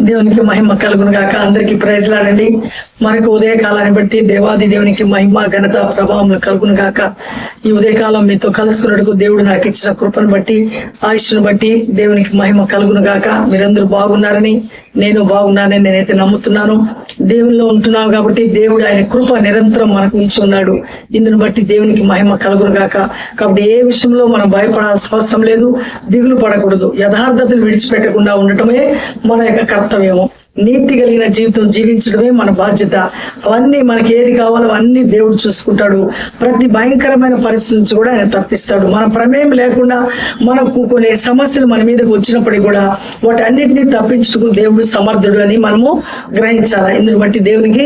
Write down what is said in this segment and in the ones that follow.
దేవునికి మహిమ కలుగును గాక. అందరికి ప్రైజ్ లాడండి. మనకు ఉదయకాలాన్ని బట్టి దేవాది దేవునికి మహిమ ఘనత ప్రభావం కలుగును గాక. ఈ ఉదయకాలం మీతో కలుసుకున్నట్టుకు దేవుడు నాకు ఇచ్చిన కృపను బట్టి ఆయుష్ను బట్టి దేవునికి మహిమ కలుగును గాక. మీరందరూ బాగున్నారని నేను బాగున్నానని నేనైతే నమ్ముతున్నాను. దేవునిలో ఉంటున్నాం కాబట్టి దేవుడు ఆయన కృప నిరంతరం మనకు ఉంచి ఉన్నాడు. ఇందుని బట్టి దేవునికి మహిమ కలుగును గాక. కాబట్టి ఏ విషయంలో మనం భయపడాల్సిన అవసరం లేదు, దిగులు పడకూడదు. యథార్థతను విడిచిపెట్టకుండా ఉండటమే మన యొక్క కర్తవ్యము. నీతి కలిగిన జీవితం జీవించడమే మన బాధ్యత. అవన్నీ మనకి ఏది కావాలో అన్ని దేవుడు చూసుకుంటాడు. ప్రతి భయంకరమైన పరిస్థితి నుంచి కూడా ఆయన తప్పిస్తాడు. మన ప్రమేయం లేకుండా మనకు కొన్ని సమస్యలు మన మీదకి వచ్చినప్పటికీ కూడా వాటి అన్నిటినీ తప్పించుటకు దేవుడు సమర్థుడు అని మనము గ్రహించాలి. ఇందుని బట్టి దేవునికి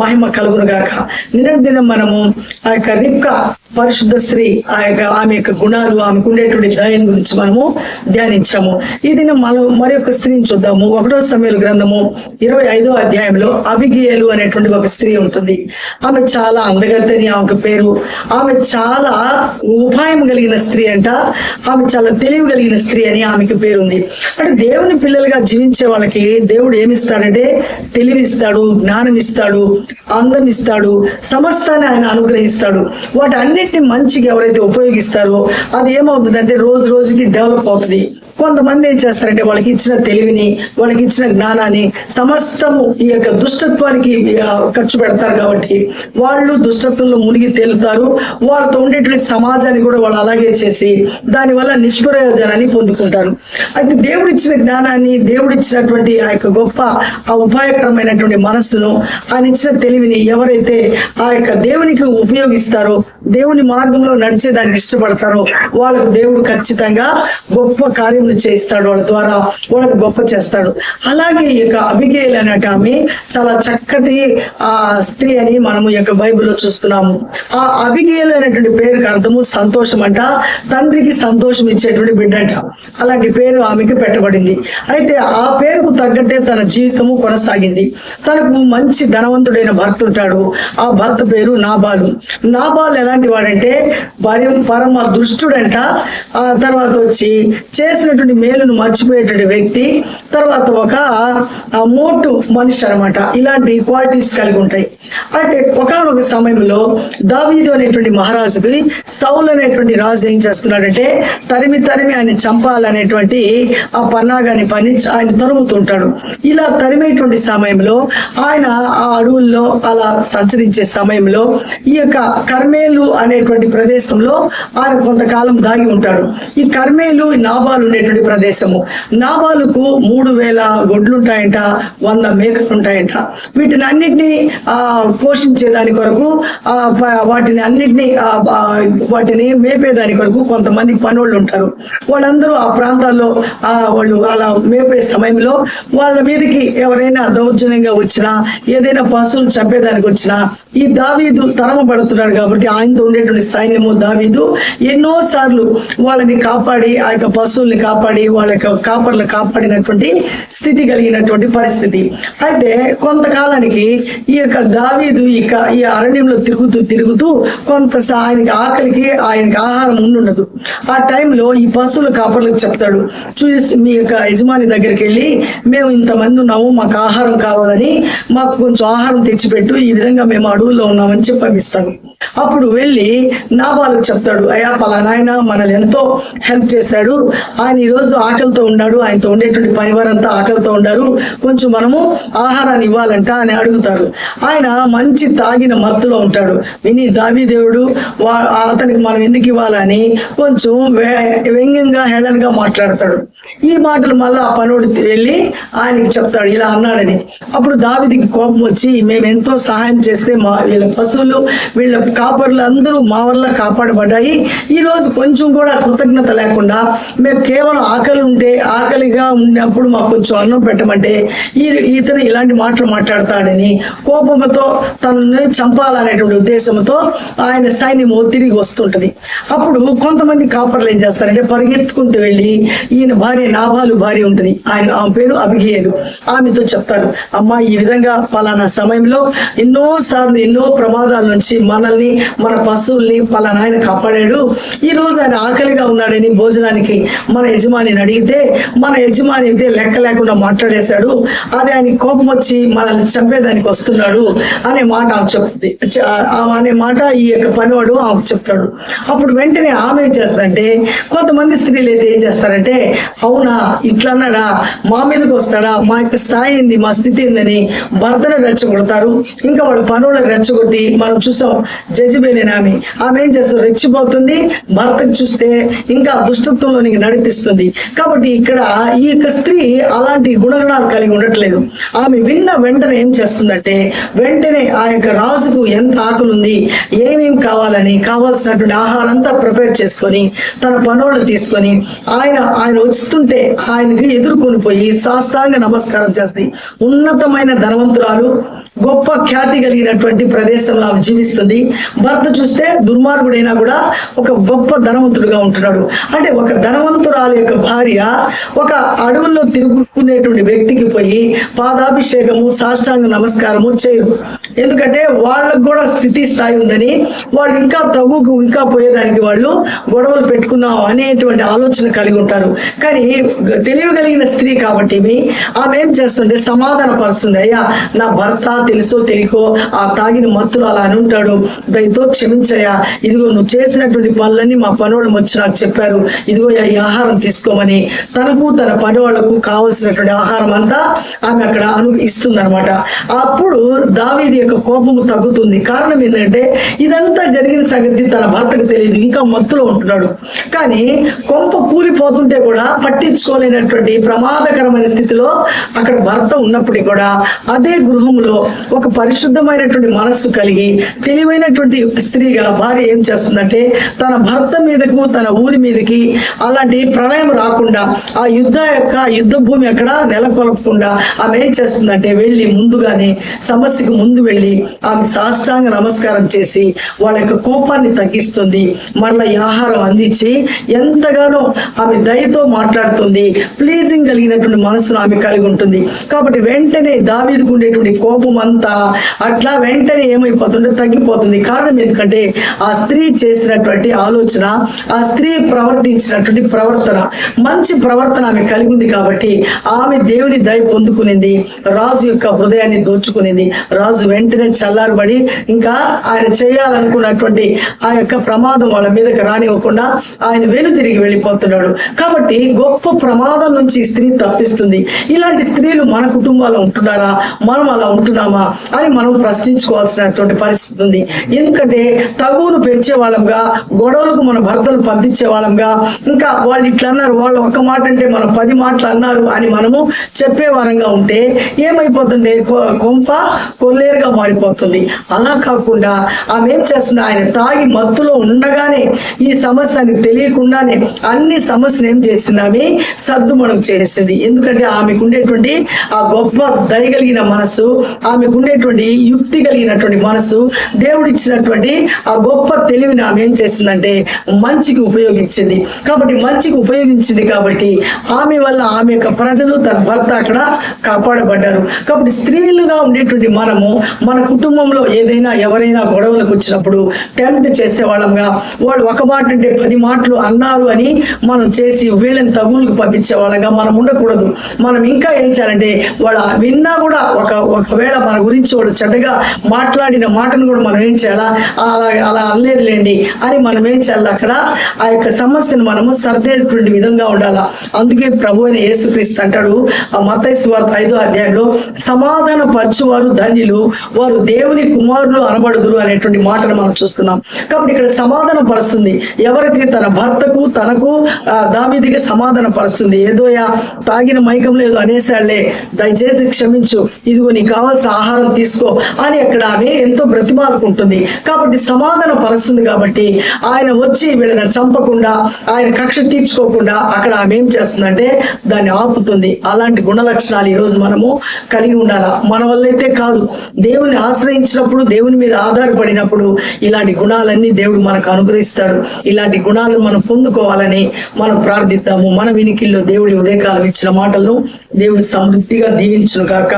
మహిమ కలుగును గాక. నిరంతరం మనము ఆ యొక్క రిబ్కా పరిశుద్ధ స్త్రీ, ఆమె యొక్క గుణాలు, ఆమెకు ఉండేటువంటి దయని గురించి మనము ధ్యానించాము. ఈ దినం మనం మరి ఒక స్త్రీని చూద్దాము. 1వ సమూయేలు గ్రంథము 25వ అధ్యాయంలో అబిగయలు అనేటువంటి ఒక స్త్రీ ఉంటుంది. ఆమె చాలా అందగత్తని ఆమెకు పేరు. ఆమె చాలా ఉపాయం కలిగిన స్త్రీ అంట. ఆమె చాలా తెలివి కలిగిన స్త్రీ అని ఆమెకు పేరు ఉంది. అంటే దేవుని పిల్లలుగా జీవించే వాళ్ళకి దేవుడు ఏమిస్తాడంటే తెలివిస్తాడు, జ్ఞానం ఇస్తాడు, అందం ఇస్తాడు, సమస్తాన్ని ఆయన అనుగ్రహిస్తాడు. వాటి అన్నిటిని మంచిగా ఎవరైతే ఉపయోగిస్తారో అది ఏమవుతుందంటే రోజు రోజుకి డెవలప్ అవుతుంది. కొంతమంది ఏం చేస్తారంటే వాళ్ళకి ఇచ్చిన తెలివిని, వాళ్ళకి ఇచ్చిన జ్ఞానాన్ని సమస్తము ఈ యొక్క దుష్టత్వానికి ఖర్చు పెడతారు. కాబట్టి వాళ్ళు దుష్టత్వంలో మునిగి తేలుతారు. వాళ్ళతో ఉండేటువంటి సమాజాన్ని కూడా వాళ్ళు అలాగే చేసి దానివల్ల నిష్ప్రయోజనాన్ని పొందుకుంటారు. అయితే దేవుడు ఇచ్చిన జ్ఞానాన్ని, దేవుడు ఇచ్చినటువంటి ఆ యొక్క గొప్ప ఆ ఉపాయకరమైనటువంటి మనస్సును, ఆయన ఇచ్చిన తెలివిని ఎవరైతే ఆ యొక్క దేవునికి ఉపయోగిస్తారో, దేవుని మార్గంలో నడిచేదానికి ఇష్టపడతారో వాళ్ళకు దేవుడు ఖచ్చితంగా గొప్ప కార్యం చేస్తాడు. వాళ్ళ ద్వారా వాళ్ళకు గొప్ప చేస్తాడు. అలాగే ఈ యొక్క అబిగయలు అనేట ఆమె చాలా చక్కటి ఆ స్త్రీ అని మనము ఈ యొక్క బైబిల్లో చూస్తున్నాము. ఆ అబిగయలు అనేటువంటి పేరుకి అర్థము సంతోషం అంట. తండ్రికి సంతోషం ఇచ్చేటువంటి బిడ్డ అంట. అలాంటి పేరు ఆమెకి పెట్టబడింది. అయితే ఆ పేరుకు తగ్గట్టే తన జీవితము కొనసాగింది. తనకు మంచి ధనవంతుడైన భర్త ఉంటాడు. ఆ భర్త పేరు నాబాలు. నాబాలు ఎలాంటి వాడంటే పరమ దుష్టుడంట. ఆ తర్వాత వచ్చి చేసినటువంటి మేలును మర్చిపోయేటువంటి వ్యక్తి. తర్వాత ఒక మోటు మనిషి అనమాట. ఇలాంటి క్వాలిటీస్ కలిగి ఉంటాయి. అయితే ఒకనొక సమయంలో దావీదు అనేటువంటి మహారాజుకి సౌలు అనేటువంటి రాజు ఏం చేస్తున్నాడంటే తరిమి ఆయన చంపాలనేటువంటి ఆ పన్నాగాన్ని పని ఆయన తరుముతుంటాడు. ఇలా తరిమేటువంటి సమయంలో ఆయన ఆ అడవుల్లో అలా సంచరించే సమయంలో ఈ యొక్క కర్మేలు అనేటువంటి ప్రదేశంలో ఆయన కొంతకాలం దాగి ఉంటాడు. ఈ కర్మేలు నాబాలు ఉండేటువంటి ప్రదేశము. నాబాలుకు 3000 గొడ్లు ఉంటాయంట, 100 మేకలు ఉంటాయంట. వీటిని అన్నిటినీ పోషించేదాని కొరకు వాటిని మేపేదాని కొరకు కొంతమంది పనోళ్ళు ఉంటారు. వాళ్ళందరూ ఆ ప్రాంతాల్లో వాళ్ళు అలా మేపే సమయంలో వాళ్ళ మీదకి ఎవరైనా దౌర్జన్యంగా వచ్చినా, ఏదైనా పశువులు చంపేదానికి వచ్చినా ఈ దావీదు తరమబడుతున్నాడు. కాబట్టి ఆయనతో ఉండేటువంటి సైన్యము దావీదు ఎన్నో సార్లు వాళ్ళని కాపాడి, ఆ యొక్క పశువుల్ని కాపాడి, వాళ్ళ యొక్క కాపర్లు కాపాడినటువంటి స్థితి కలిగినటువంటి పరిస్థితి. అయితే కొంతకాలానికి ఈ యొక్క దావీదు ఈ అరణ్యంలో తిరుగుతూ కొంత ఆయనకి ఆహారం ఉండదు. ఆ టైంలో ఈ పశువుల కాపర్లకు చెప్తాడు, చూసి మీ యొక్క యజమాని దగ్గరికి వెళ్ళి మేము ఇంతమంది ఉన్నాము, మాకు ఆహారం కావాలని, మాకు కొంచెం ఆహారం తెచ్చిపెట్టు, ఈ విధంగా మేము అడవుల్లో ఉన్నామని చెప్పి పంపిస్తాను. అప్పుడు వెళ్ళి నాబాలుకు చెప్తాడు, అయ్యా పలానా ఆయన మనల్ని ఎంతో హెల్ప్ చేశాడు, ఆయన ఈరోజు ఆకలితో ఉన్నాడు, ఆయనతో ఉండేటువంటి పనివారంతా ఆకలితో ఉన్నారు, కొంచెం మనము ఆహారాన్ని ఇవ్వాలంట అని అడుగుతారు. ఆయన మంచి తాగిన మత్తులో ఉంటాడు. విని దావీదేవుడు అతనికి మనం ఎందుకు ఇవ్వాలని కొంచెం వ్యంగ్యంగా హేళనగా మాట్లాడతాడు. ఈ మాటలు మళ్ళీ ఆ పనుడు వెళ్ళి ఆయనకి చెప్తాడు ఇలా అన్నాడని. అప్పుడు దావీదుకి కోపం వచ్చి, మేము ఎంతో సహాయం చేస్తే వీళ్ళ పశువులు, వీళ్ళ కాపర్లు అందరూ మా వల్ల కాపాడబడ్డాయి, ఈ రోజు కొంచెం కూడా కృతజ్ఞత లేకుండా మేము కేవలం ఆకలిగా ఉన్నప్పుడు మాకు కొంచెం అన్నం పెట్టమంటే ఇతను ఇలాంటి మాటలు మాట్లాడతాడని కోపంతో తనని చంపాలనేటువంటి ఉద్దేశంతో ఆయన సైన్యము తిరిగి వస్తుంటది. అప్పుడు కొంతమంది కాపర్లు ఏం చేస్తారంటే పరిగెత్తుకుంటూ వెళ్ళి ఈయన భార్య నాబాలు భార్య ఉంటుంది, ఆమె పేరు అబిగయలు. ఆమెతో చెప్తారు, అమ్మా ఈ విధంగా పలానా సమయంలో ఎన్నోసార్లు ఎన్నో ప్రమాదాల నుంచి మనల్ని, మన పశువుల్ని పలానా ఆయన కాపాడాడు. ఈ రోజు ఆయన ఆకలిగా ఉన్నాడని భోజనానికి మన యజమానిని అడిగితే మన యజమాని అయితే లెక్క లేకుండా మాట్లాడేశాడు, అది ఆయన కోపం వచ్చి మనల్ని చంపేదానికి వస్తున్నాడు అనే మాట ఆమె చెప్తుంది. అనే మాట ఈ యొక్క పనివాడు ఆమె చెప్తాడు. అప్పుడు వెంటనే ఆమె ఏం చేస్తారంటే, కొంతమంది స్త్రీలు అయితే ఏం చేస్తారంటే, అవునా ఇట్లా అన్నాడా, మా మీదకి వస్తాడా, మా యొక్క స్థాయి ఏంది, మా స్థితి ఏందని భర్తను రెచ్చగొడతారు. ఇంకా వాళ్ళ పనులను రెచ్చగొట్టి మనం చూసాం. జెజబెల్ ఆమె ఏం చేస్తారు, రెచ్చిపోతుంది, భర్తకు చూస్తే ఇంకా దుష్టత్వంలోనికి నడిపిస్తుంది. కాబట్టి ఇక్కడ ఈ యొక్క స్త్రీ అలాంటి గుణగణాలు కలిగి ఉండట్లేదు. ఆమె విన్న వెంటనే ఏం చేస్తుందంటే, వెంటనే ఆ యొక్క రాజుకు ఎంత ఆకలి ఉంది, ఏమేమి కావాలని కావాల్సినటువంటి ఆహారం అంతా ప్రిపేర్ చేసుకొని తన పనులను తీసుకొని ఆయన వస్తుంటే ఆయనకి ఎదుర్కొని పోయి సాష్టాంగ నమస్కారం చేస్తుంది. ఉన్నతమైన ధనవంతురాలు, గొప్ప ఖ్యాతి కలిగినటువంటి ప్రదేశంలో ఆమె జీవిస్తుంది. భర్త చూస్తే దుర్మార్గుడైనా కూడా ఒక గొప్ప ధనవంతుడుగా ఉంటున్నాడు. అంటే ఒక ధనవంతురాలు యొక్క భార్య ఒక అడవుల్లో తిరుగుకునేటువంటి వ్యక్తికి పోయి పాదాభిషేకము, సాష్టాంగ నమస్కారము చేయరు. ఎందుకంటే వాళ్ళకు కూడా స్థితి స్థాయి ఉందని, వాళ్ళు ఇంకా తగుకు ఇంకా పోయేదానికి వాళ్ళు గొడవలు పెట్టుకున్నాం అనేటువంటి ఆలోచన కలిగి ఉంటారు. కానీ తెలియగలిగిన స్త్రీ కాబట్టి ఆమె ఏం చేస్తుంటే సమాధాన పరుస్తుంది. అయ్యా, నా భర్త తెలుసో తెలియకో ఆ తాగిన మత్తులు అలా అని ఉంటాడు, దయతో క్షమించయ్యా, ఇదిగో నువ్వు చేసినటువంటి పనులన్నీ మా పనివాళ్ళు వచ్చి నాకు చెప్పారు, ఇదిగో ఈ ఆహారం తీసుకోమని తనకు తన పనివాళ్లకు కావలసినటువంటి ఆహారం అంతా ఆమె అక్కడ ఇస్తుంది అనమాట. అప్పుడు దావీదు యొక్క కోపము తగ్గుతుంది. కారణం ఏంటంటే ఇదంతా జరిగిన సంగతి తన భర్తకు తెలియదు, ఇంకా మత్తులో ఉంటున్నాడు. కానీ కొంప కూలిపోతుంటే కూడా పట్టించుకోలేనటువంటి ప్రమాదకరమైన స్థితిలో అక్కడ భర్త ఉన్నప్పటికీ కూడా అదే గృహంలో ఒక పరిశుద్ధమైనటువంటి మనస్సు కలిగి తెలివైనటువంటి స్త్రీగా భార్య ఏం చేస్తుందంటే, తన భర్త మీదకు తన ఊరి మీదకి అలాంటి ప్రళయం రాకుండా ఆ యుద్ధ భూమి అక్కడ నెలకొల్పకుండా ఆమె ఏం చేస్తుందంటే, వెళ్ళి ముందుగానే సమస్యకు ముందు వెళ్ళి ఆమె సాష్టాంగ నమస్కారం చేసి వాళ్ళ యొక్క కోపాన్ని తగ్గిస్తుంది. మరలా ఈ ఆహారం అందించి ఎంతగానో ఆమె దయతో మాట్లాడుతుంది. ప్లీజింగ్ కలిగినటువంటి మనసును ఆమె కలిగి ఉంటుంది. కాబట్టి వెంటనే దావీదుకు ఉండేటువంటి కోపం అంతా అట్లా వెంటనే ఏమైపోతుంటే తగ్గిపోతుంది. కారణం ఎందుకంటే ఆ స్త్రీ చేసినటువంటి ఆలోచన, ఆ స్త్రీ ప్రవర్తించినటువంటి ప్రవర్తన, మంచి ప్రవర్తన ఆమె కలిగి ఉంది. కాబట్టి ఆమె దేవుని దయ పొందుకునింది, రాజు యొక్క హృదయాన్ని దోచుకునింది. రాజు వెంటనే చల్లారబడి ఇంకా ఆయన చేయాలనుకున్నటువంటి ఆ యొక్క ప్రమాదం వాళ్ళ మీదకి రానివ్వకుండా ఆయన వెనుతిరిగి వెళ్ళిపోతున్నాడు. కాబట్టి గొప్ప ప్రమాదం నుంచి ఈ స్త్రీ తప్పిస్తుంది. ఇలాంటి స్త్రీలు మన కుటుంబాల్లో ఉంటున్నారా, మనం అలా ఉంటున్నామా అని మనం ప్రశ్నించుకోవాల్సినటువంటి పరిస్థితి ఉంది. ఎందుకంటే తగువును పెంచే వాళ్ళంగా, గొడవలకు మన భర్తలు పంపించే వాళ్ళంగా, ఇంకా వాళ్ళు ఇట్లా అన్నారు, వాళ్ళు ఒక మాట అంటే మనం 10 మాటలు అన్నారు అని మనము చెప్పే వారంగా ఉంటే ఏమైపోతుంది, కొంప కొల్లేరుగా మారిపోతుంది. అలా కాకుండా ఆమె ఏం చేస్తుంది, ఆయన తాగి మత్తులో ఉండగానే ఈ సమస్యని తెలియకుండానే అన్ని సమస్యలు ఏం చేసింది, ఆమె సద్దుమణుగు చేసింది. ఎందుకంటే ఆమెకు ఉండేటువంటి ఆ గొప్ప దయగలిగిన మనసు, ఆమెకు ఉండేటువంటి యుక్తి కలిగినటువంటి మనసు, దేవుడిచ్చినటువంటి ఆ గొప్ప తెలివిని ఆమె ఏం చేసిందంటే మంచికి ఉపయోగించింది. కాబట్టి మంచికి ఉపయోగించింది కాబట్టి ఆమె వల్ల ఆమె యొక్క ప్రజలు, తన భర్త అక్కడ కాపాడబడ్డారు. కాబట్టి స్త్రీలుగా ఉండేటువంటి మనము మన కుటుంబంలో ఏదైనా ఎవరైనా గొడవలకు వచ్చినప్పుడు టెంప్ట్ చేసే వాళ్ళంగా, వాళ్ళు ఒక మాట అంటే 10 మాటలు అన్నారు అని మనం చేసి వీళ్ళని తగులుకు పంపించే వాళ్ళగా మనం ఉండకూడదు. మనం ఇంకా ఏం చేయాలంటే, వాళ్ళ విన్నా కూడా ఒకవేళ మన గురించి వాళ్ళు చెడ్డగా మాట్లాడిన మాటను కూడా మనం ఏం చేయాలా, అలా అనలేదులేండి అని మనం ఏం చేయాలి, అక్కడ ఆ యొక్క సమస్యను మనము సర్దేటువంటి విధంగా ఉండాలా. అందుకే ప్రభు అయిన యేసుక్రీస్తు అంటాడు ఆ మత్తయి సువార్త 5వ అధ్యాయంలో, సమాధాన పరచువారు ధన్యులు, వారు దేవుని కుమారులు అనబడుదురు అనేటువంటి మాటను మనం చూస్తున్నాం. కాబట్టి ఇక్కడ సమాధాన పరుస్తుంది. ఎవరికి? తన భర్తకు, తనకు, దావీదుకి సమాధాన పరుస్తుంది. ఏదోయా తాగిన మైకంలో ఏదో అనేసాళ్లే, దయచేసి క్షమించు, ఇదిగో నీకు కావాల్సిన ఆహారం తీసుకో అని అక్కడ ఆమె ఎంతో బ్రతిమాలుకుంటుంది. కాబట్టి సమాధాన పరుస్తుంది. కాబట్టి ఆయన వచ్చి వీళ్ళని చంపకుండా, ఆయన కక్ష తీర్చుకోకుండా అక్కడ ఆమె ఏం చేస్తుందంటే దాన్ని ఆపుతుంది. అలాంటి గుణ లక్షణాలు ఈరోజు మనము కలిగి ఉండాలా. మన వల్లైతే కాదు, దేవుని ఆశ్రయించినప్పుడు, దేవుని మీద ఆధారపడినప్పుడు ఇలాంటి గుణాలన్నీ దేవుడు మనకు అనుగ్రహిస్తాడు. ఇలాంటి గుణాలను మనం పొందుకోవాలని మనం ప్రార్థిద్దాము. మన వినికిల్లో దేవుడి ఉదయకాలం ఇచ్చిన మాటలను దేవుడు సమృద్ధిగా దీవించును గాక.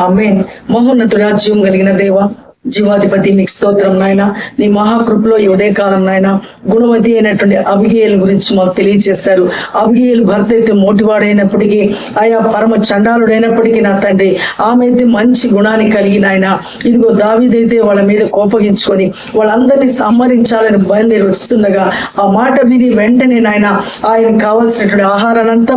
ఆమేన్. మహోన్నతుడా, జీవం కలిగిన దేవ, జీవాధిపతి మీకు స్తోత్రం నాయన. నీ మహాకృపలో ఈ ఉదయకాలం నాయన గుణవతి అయినటువంటి అబిగేలు గురించి మాకు తెలియజేశారు. అబిగేలు భర్త అయితే మోటివాడైనప్పటికీ, ఆయా పరమ చండాలుడైనప్పటికీ నా తండ్రి, ఆమె అయితే మంచి గుణాన్ని కలిగిన ఆయన. ఇదిగో దావీదైతే వాళ్ళ మీద కోపగించుకొని వాళ్ళందరినీ సంహరించాలని బయలుదేరి వస్తుండగా ఆ మాట విని వెంటనే నాయన ఆయన కావాల్సినటువంటి ఆహారాన్నంతా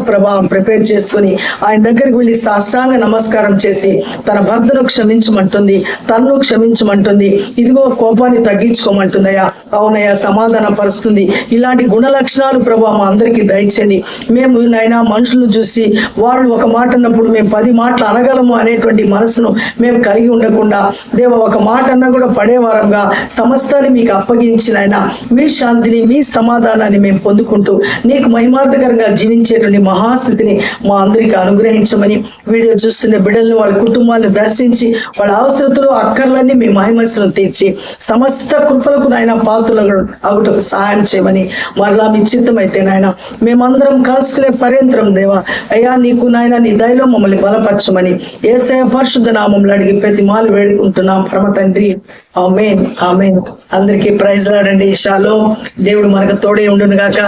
ప్రిపేర్ చేసుకుని ఆయన దగ్గరికి వెళ్ళి సాష్టాంగ నమస్కారం చేసి తన భర్తను క్షమించమంటుంది, తనను క్షమించమంటుంది. ఇదిగో కోపాన్ని తగ్గించుకోమంటుందయ్యా. అవునయ్యా, సమాధాన పరుస్తుంది. ఇలాంటి గుణ లక్షణాలు ప్రభా మా అందరికీ దయచేయండి. మేము నాయనా మనుషులను చూసి వాళ్ళు ఒక మాట అన్నప్పుడు మేము 10 మాటలు అనగలము అనేటువంటి మనసును మేము కలిగి ఉండకుండా, దేవ ఒక మాట అన్నా కూడా పడేవారంగా సమస్తాన్ని మీకు అప్పగించిన ఆయన మీ శాంతిని, మీ సమాధానాన్ని మేము పొందుకుంటూ నీకు మహిమార్థకరంగా జీవించేటువంటి మహాస్థితిని మా అందరికీ అనుగ్రహించమని, వీడియో చూస్తున్న బిడ్డలను వాళ్ళ కుటుంబాలను దర్శించి వాళ్ళ అవసరతలు అక్కర్లన్నీ మీ మహిమను తీర్చి సమస్త కృపలకు నాయన పాత్రలు అగుటకు సహాయం చేయమని, మరలా మీ చిత్తమైతే నాయన మేమందరం కలుసుకునే పర్యంతరం దేవా అయ్యా నీకు నాయన నీ దయలో మమ్మల్ని బలపరచమని యేసయ్య పరిశుద్ధ నామములో అడిగి ప్రతి మాలు వేడుకుంటున్నాం పరమ తండ్రి. ఆమేన్, ఆమేన్. అందరికీ ప్రైజ్ లాడండి. షాలోమ్. దేవుడు మనకు తోడే ఉండును గాక.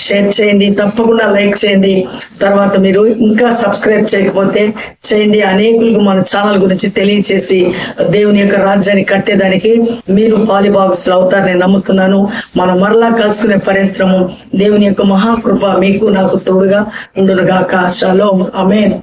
షేర్ చేయండి, తప్పకుండా లైక్ చేయండి. తర్వాత మీరు ఇంకా సబ్స్క్రైబ్ చేయకపోతే చేయండి. అనేకులకు మన ఛానల్ గురించి తెలియచేసి దేవుని యొక్క రాజ్యాన్ని కట్టేదానికి మీరు పాలిభాగస్తులు అవుతారని నమ్ముతున్నాను. మనం మరలా కలుసుకునే పర్యంతరము దేవుని యొక్క మహాకృప మీకు నాకు తోడుగా ఉండును గాక. షాలోమ్. ఆమేన్.